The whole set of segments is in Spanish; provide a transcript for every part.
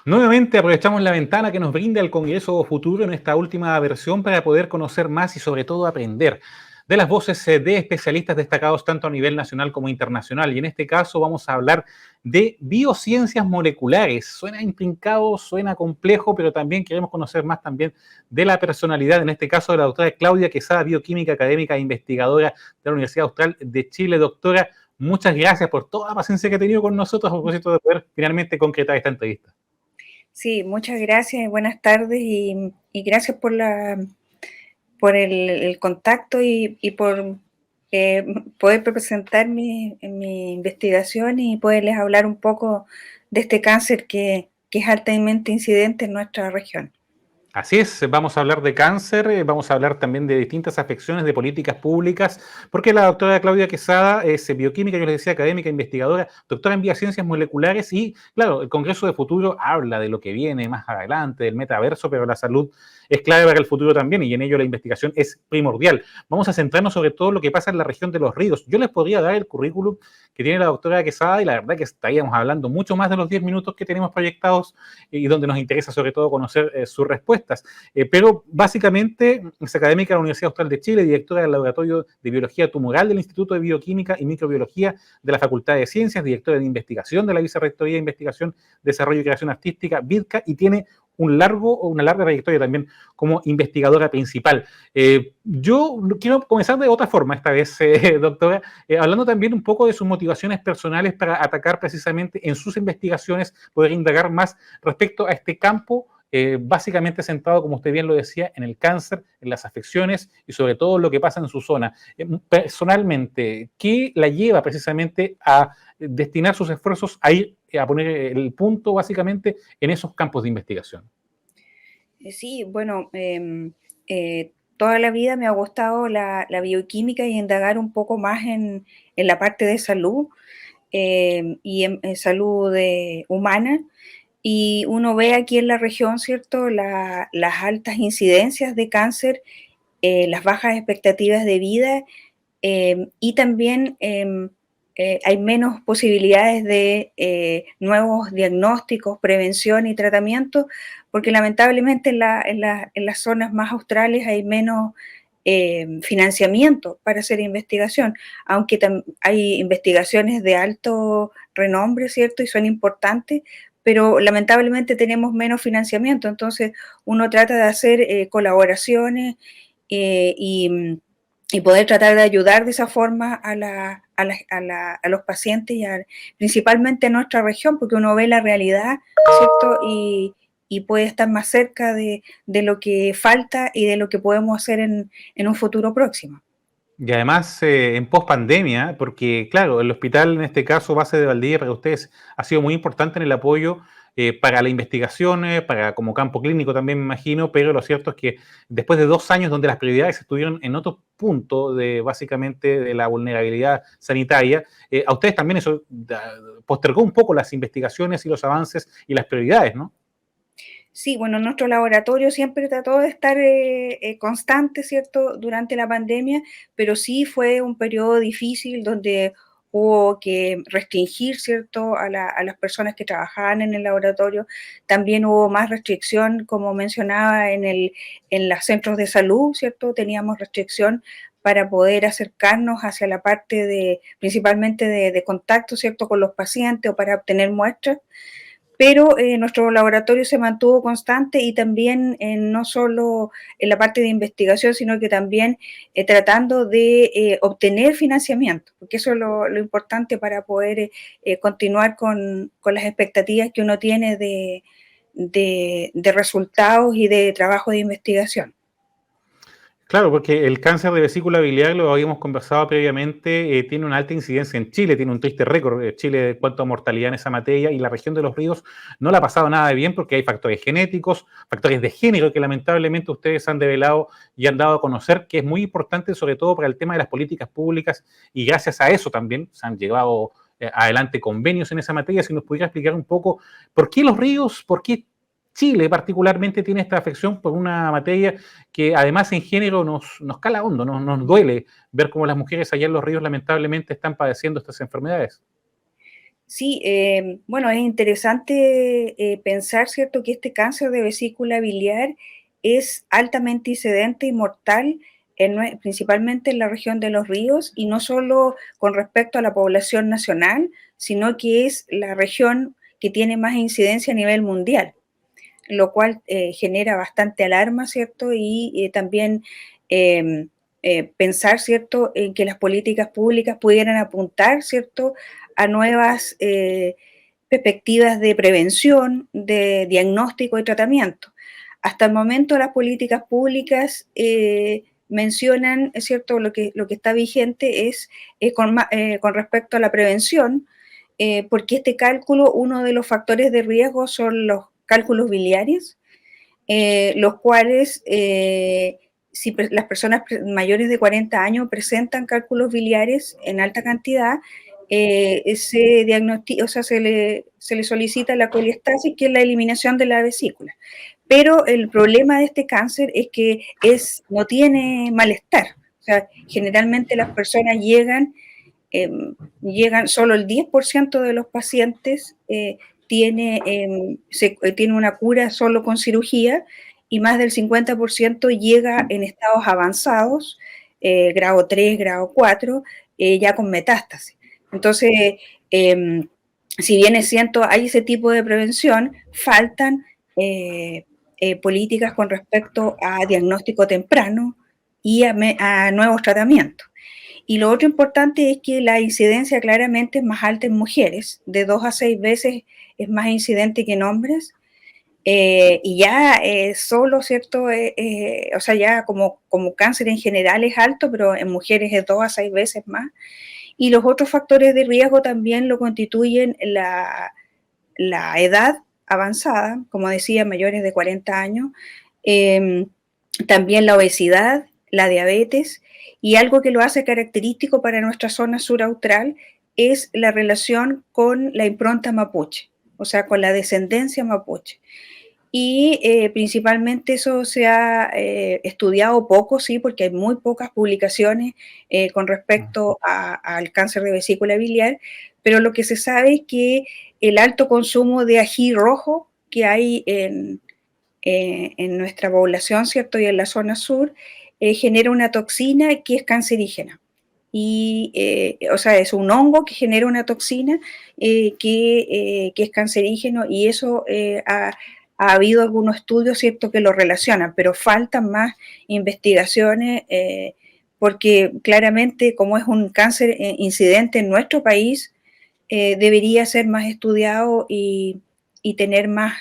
Nuevamente aprovechamos la ventana que nos brinda el Congreso Futuro en esta última versión para poder conocer más y sobre todo aprender de las voces de especialistas destacados tanto a nivel nacional como internacional. Y en este caso vamos a hablar de biociencias moleculares. Suena intrincado, suena complejo, pero también queremos conocer más también de la personalidad, en este caso de la doctora Claudia Quesada, bioquímica académica e investigadora de la Universidad Austral de Chile. Doctora, muchas gracias por toda la paciencia que ha tenido con nosotros a propósito de poder finalmente concretar esta entrevista. Sí, muchas gracias y buenas tardes y gracias por el contacto y por eh, poder presentar mi investigación y poderles hablar un poco de este cáncer que es altamente incidente en nuestra región. Así es, vamos a hablar de cáncer, vamos a hablar también de distintas afecciones de políticas públicas, porque la doctora Claudia Quesada es bioquímica, yo les decía, académica, investigadora, doctora en biociencias moleculares y, claro, el Congreso de Futuro habla de lo que viene más adelante, del metaverso, pero la salud es clave para el futuro también y en ello la investigación es primordial. Vamos a centrarnos sobre todo en lo que pasa en la región de los ríos. Yo les podría dar el currículum que tiene la doctora Quesada y la verdad que estaríamos hablando mucho más de los 10 minutos que tenemos proyectados y donde nos interesa sobre todo conocer sus respuestas. Pero básicamente es académica de la Universidad Austral de Chile, directora del Laboratorio de Biología Tumoral del Instituto de Bioquímica y Microbiología de la Facultad de Ciencias, directora de investigación de la Vicerrectoría de Investigación, Desarrollo y Creación Artística, VIDCA, y tiene una larga trayectoria también como investigadora principal. Yo quiero comenzar de otra forma esta vez, doctora, hablando también un poco de sus motivaciones personales para atacar precisamente en sus investigaciones, poder indagar más respecto a este campo, básicamente centrado, como usted bien lo decía, en el cáncer, en las afecciones y sobre todo lo que pasa en su zona. Personalmente, ¿qué la lleva precisamente a destinar sus esfuerzos a ir a poner el punto básicamente en esos campos de investigación? Sí, bueno, toda la vida me ha gustado la bioquímica y indagar un poco más en la parte de salud y en salud humana. Y uno ve aquí en la región, ¿cierto?, las altas incidencias de cáncer, las bajas expectativas de vida y también hay menos posibilidades de nuevos diagnósticos, prevención y tratamiento, porque lamentablemente en las zonas más australes hay menos financiamiento para hacer investigación, aunque hay investigaciones de alto renombre, ¿cierto? Y son importantes, pero lamentablemente tenemos menos financiamiento, entonces uno trata de hacer colaboraciones eh, y, y poder tratar de ayudar de esa forma a los pacientes principalmente en nuestra región, porque uno ve la realidad, ¿cierto? Y puede estar más cerca de lo que falta y de lo que podemos hacer en un futuro próximo. Y además en post pandemia, porque claro, el hospital en este caso, base de Valdivia, para ustedes ha sido muy importante en el apoyo para la investigación, para como campo clínico también me imagino, pero lo cierto es que después de 2 años donde las prioridades estuvieron en otro punto de básicamente de la vulnerabilidad sanitaria, a ustedes también eso postergó un poco las investigaciones y los avances y las prioridades, ¿no? Sí, bueno, nuestro laboratorio siempre trató de estar constante, ¿cierto?, durante la pandemia, pero sí fue un periodo difícil donde hubo que restringir, ¿cierto?, a las personas que trabajaban en el laboratorio. También hubo más restricción, como mencionaba, en los centros de salud, ¿cierto? Teníamos restricción para poder acercarnos hacia la parte principalmente de contacto, ¿cierto?, con los pacientes o para obtener muestras, pero nuestro laboratorio se mantuvo constante y también no solo en la parte de investigación, sino que también tratando de obtener financiamiento, porque eso es lo importante para poder continuar con las expectativas que uno tiene de resultados y de trabajo de investigación. Claro, porque el cáncer de vesícula biliar, lo habíamos conversado previamente, tiene una alta incidencia en Chile, tiene un triste récord Chile en cuanto a mortalidad en esa materia y la región de los ríos no la ha pasado nada de bien porque hay factores genéticos, factores de género que lamentablemente ustedes han develado y han dado a conocer que es muy importante sobre todo para el tema de las políticas públicas y gracias a eso también se han llevado adelante convenios en esa materia. Si nos pudiera explicar un poco por qué los ríos, por qué Chile particularmente tiene esta afección por una materia que además en género nos cala hondo, nos duele ver cómo las mujeres allá en los ríos lamentablemente están padeciendo estas enfermedades. Sí, bueno, es interesante pensar, ¿cierto?, que este cáncer de vesícula biliar es altamente incidente y mortal, principalmente en la región de Los Ríos, y no solo con respecto a la población nacional, sino que es la región que tiene más incidencia a nivel mundial, lo cual genera bastante alarma, ¿cierto? Y también eh, pensar, ¿cierto?, en que las políticas públicas pudieran apuntar, ¿cierto?, a nuevas perspectivas de prevención, de diagnóstico y tratamiento. Hasta el momento las políticas públicas mencionan, es cierto, lo que está vigente es con respecto a la prevención, porque este cálculo, uno de los factores de riesgo son los cálculos biliares, los cuales, si las personas mayores de 40 años presentan cálculos biliares en alta cantidad, o sea, se le solicita la coliestasis, que es la eliminación de la vesícula. Pero el problema de este cáncer es que no tiene malestar. O sea, generalmente las personas eh, solo el 10% de los pacientes tiene una cura solo con cirugía, y más del 50% llega en estados avanzados, grado 3, grado 4, ya con metástasis. Entonces, eh, si bien es cierto, hay ese tipo de prevención, faltan eh, políticas con respecto a diagnóstico temprano y a nuevos tratamientos. Y lo otro importante es que la incidencia claramente es más alta en mujeres, de 2 a 6 veces es más incidente que en hombres. Y ya solo, ¿cierto? O sea, ya como cáncer en general es alto, pero en mujeres es 2 a 6 veces más. Y los otros factores de riesgo también lo constituyen la edad avanzada, como decía, mayores de 40 años, eh, también la obesidad, la diabetes, y algo que lo hace característico para nuestra zona sur austral es la relación con la impronta mapuche, o sea, con la descendencia mapuche. Y principalmente eso se ha estudiado poco, sí, porque hay muy pocas publicaciones con respecto al cáncer de vesícula biliar, pero lo que se sabe es que el alto consumo de ají rojo que hay en nuestra población, ¿cierto? Y en la zona sur, genera una toxina que es cancerígena. Y, o sea, es un hongo que genera una toxina que es cancerígeno, y eso ha habido algunos estudios, ¿cierto?, que lo relacionan, pero faltan más investigaciones porque claramente como es un cáncer incidente en nuestro país, debería ser más estudiado y tener más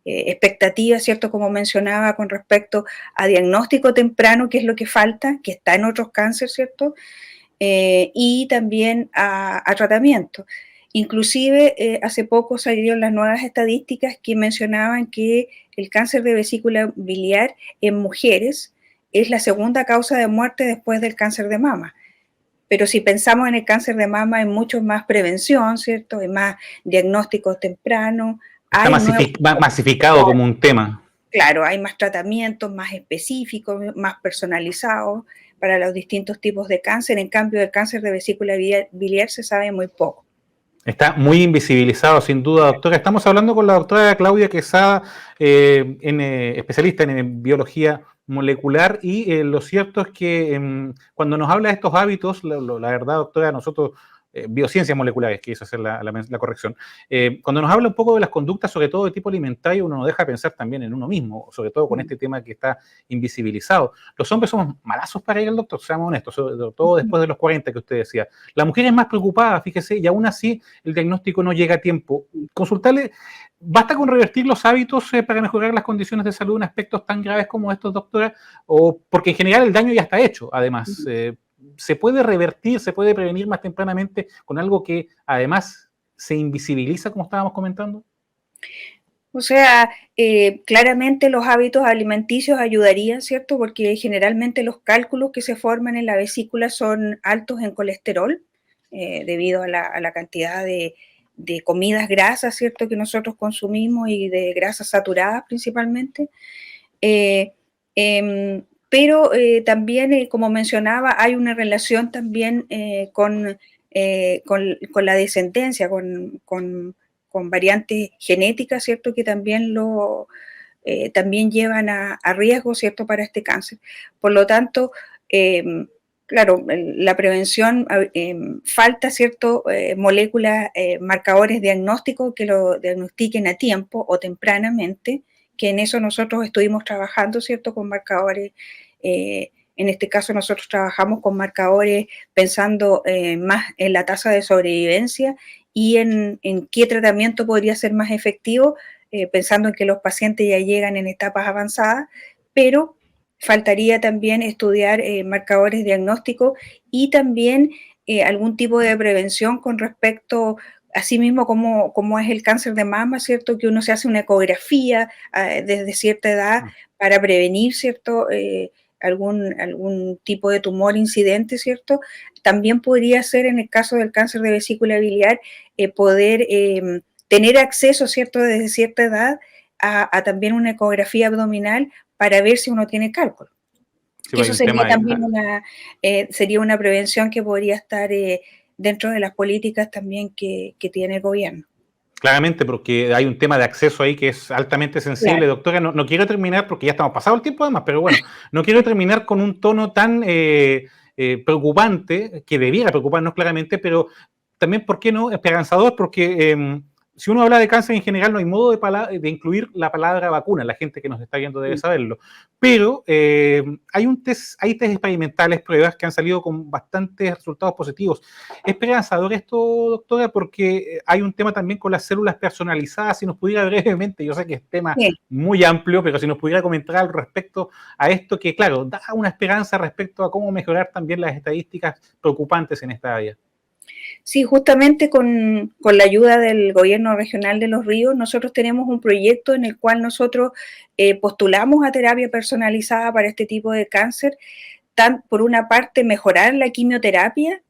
expectativas, ¿cierto? Como mencionaba, con respecto a diagnóstico temprano, que es lo que falta, que está en otros cánceres, ¿cierto? Y también a tratamiento. Inclusive, hace poco salieron las nuevas estadísticas que mencionaban que el cáncer de vesícula biliar en mujeres es la segunda causa de muerte después del cáncer de mama. Pero si pensamos en el cáncer de mama, hay mucho más prevención, ¿cierto? Hay más diagnósticos tempranos, Está hay nuevos, masificado como un tema. claro, hay más tratamientos más específicos, más personalizados para los distintos tipos de cáncer. En cambio, del cáncer de vesícula biliar se sabe muy poco. Está muy invisibilizado, sin duda, doctora. Estamos hablando con la doctora Claudia Quesada, especialista en biología molecular, y lo cierto es que cuando nos habla de estos hábitos, la verdad, doctora, nosotros, biociencias moleculares, quiso hacer la corrección, cuando nos habla un poco de las conductas, sobre todo de tipo alimentario, uno nos deja pensar también en uno mismo, sobre todo con este tema que está invisibilizado. Los hombres somos malazos para ir al doctor, seamos honestos, sobre todo después de los 40 que usted decía. La mujer es más preocupada, fíjese, y aún así el diagnóstico no llega a tiempo. Consultarle, ¿basta con revertir los hábitos para mejorar las condiciones de salud en aspectos tan graves como estos, doctora? O porque en general el daño ya está hecho, además. ¿Se puede revertir, se puede prevenir más tempranamente con algo que además se invisibiliza, como estábamos comentando? O sea, claramente los hábitos alimenticios ayudarían, ¿cierto? Porque generalmente los cálculos que se forman en la vesícula son altos en colesterol, debido a la cantidad de comidas grasas, ¿cierto?, que nosotros consumimos, y de grasas saturadas principalmente. Eh, pero también, como mencionaba, hay una relación también con con la descendencia, con variantes genéticas, ¿cierto? Que también también llevan a riesgo, ¿cierto?, para este cáncer. Por lo tanto, claro, la prevención, falta, ¿cierto?, moléculas, marcadores diagnósticos que lo diagnostiquen a tiempo o tempranamente, que en eso nosotros estuvimos trabajando, ¿cierto?, con marcadores. En este caso nosotros trabajamos con marcadores pensando más en la tasa de sobrevivencia y en qué tratamiento podría ser más efectivo, pensando en que los pacientes ya llegan en etapas avanzadas, pero faltaría también estudiar marcadores diagnósticos y también algún tipo de prevención con respecto, así mismo como es el cáncer de mama, ¿cierto? Que uno se hace una ecografía desde cierta edad para prevenir, ¿cierto? Algún tipo de tumor incidente, ¿cierto? También podría ser en el caso del cáncer de vesícula biliar poder tener acceso, ¿cierto?, desde cierta edad a también una ecografía abdominal para ver si uno tiene cálculo. Sí, Que pues hay eso un tema sería ahí. también sería una prevención que podría estar dentro de las políticas también que tiene el gobierno. Claramente, porque hay un tema de acceso ahí que es altamente sensible. Claro. Doctora, no quiero terminar, porque ya estamos pasado el tiempo además, pero bueno, no quiero terminar con un tono tan preocupante, que debiera preocuparnos claramente, pero también, ¿por qué no? Esperanzador, porque si uno habla de cáncer en general, no hay modo de incluir la palabra vacuna. La gente que nos está viendo debe saberlo. Pero hay test experimentales, pruebas que han salido con bastantes resultados positivos. Es esperanzador esto, doctora, porque hay un tema también con las células personalizadas. Si nos pudiera brevemente, yo sé que es tema Sí. muy amplio, pero si nos pudiera comentar al respecto a esto, que claro, da una esperanza respecto a cómo mejorar también las estadísticas preocupantes en esta área. Sí, justamente con la ayuda del gobierno regional de Los Ríos, nosotros tenemos un proyecto en el cual nosotros postulamos a terapia personalizada para este tipo de cáncer, por una parte mejorar la quimioterapia,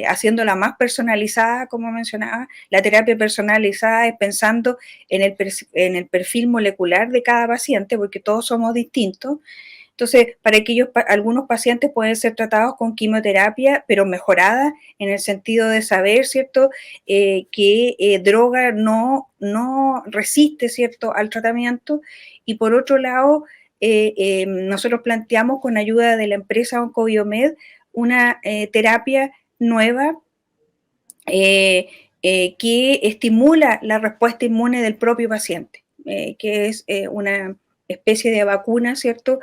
haciéndola más personalizada, como mencionaba. La terapia personalizada es pensando en el perfil molecular de cada paciente, porque todos somos distintos. Entonces, para algunos pacientes pueden ser tratados con quimioterapia, pero mejorada en el sentido de saber, ¿cierto?, que droga no resiste, ¿cierto?, al tratamiento. Y por otro lado, nosotros planteamos con ayuda de la empresa Oncobiomed una terapia nueva que estimula la respuesta inmune del propio paciente, que es una especie de vacuna, ¿cierto?,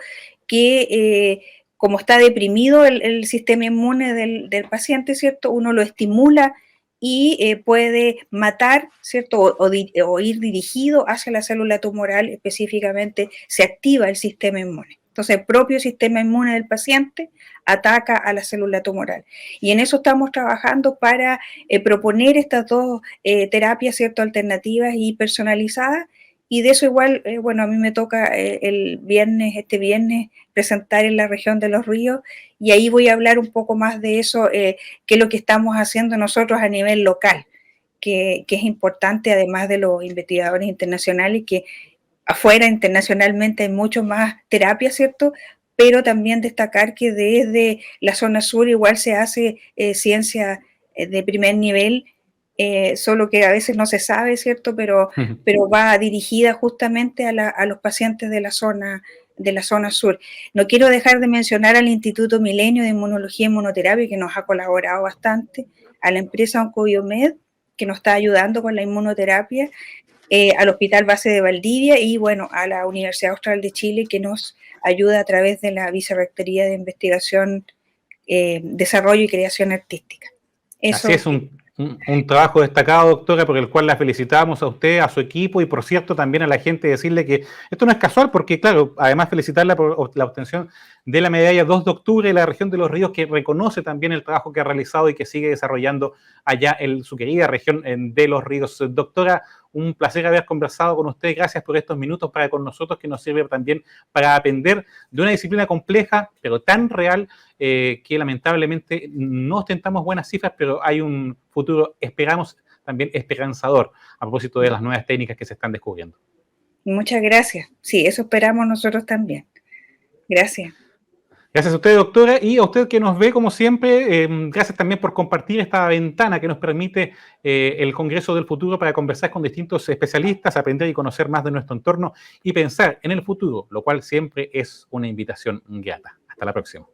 que como está deprimido el sistema inmune del paciente, ¿cierto?, uno lo estimula y puede matar, ¿cierto?, o ir dirigido hacia la célula tumoral, específicamente se activa el sistema inmune. Entonces, el propio sistema inmune del paciente ataca a la célula tumoral. Y en eso estamos trabajando para proponer estas dos terapias, ¿cierto?, alternativas y personalizadas. Y de eso igual, bueno, a mí me toca este viernes, presentar en la región de Los Ríos, y ahí voy a hablar un poco más de eso, qué es lo que estamos haciendo nosotros a nivel local, que es importante, además de los investigadores internacionales, que afuera internacionalmente hay mucho más terapia, ¿cierto? Pero también destacar que desde la zona sur igual se hace ciencia de primer nivel, solo que a veces no se sabe, ¿cierto? Pero va dirigida justamente a los pacientes de la zona sur. No quiero dejar de mencionar al Instituto Milenio de Inmunología y Inmunoterapia, que nos ha colaborado bastante, a la empresa Oncobiomed, que nos está ayudando con la inmunoterapia, al Hospital Base de Valdivia y, bueno, a la Universidad Austral de Chile, que nos ayuda a través de la Vicerrectoría de Investigación, Desarrollo y Creación Artística. Así Eso. es, un trabajo destacado, doctora, por el cual la felicitamos a usted, a su equipo y, por cierto, también a la gente decirle que esto no es casual porque, claro, además felicitarla por la obtención de la medalla 2 de octubre de la región de Los Ríos, que reconoce también el trabajo que ha realizado y que sigue desarrollando allá en su querida región de Los Ríos. Doctora, un placer haber conversado con usted. Gracias por estos minutos para con nosotros, que nos sirve también para aprender de una disciplina compleja, pero tan real, que lamentablemente no ostentamos buenas cifras, pero hay un futuro, esperamos, también esperanzador a propósito de las nuevas técnicas que se están descubriendo. Muchas gracias. Sí, eso esperamos nosotros también. Gracias. Gracias a usted, doctora, y a usted que nos ve, como siempre, gracias también por compartir esta ventana que nos permite el Congreso del Futuro para conversar con distintos especialistas, aprender y conocer más de nuestro entorno y pensar en el futuro, lo cual siempre es una invitación grata. Hasta la próxima.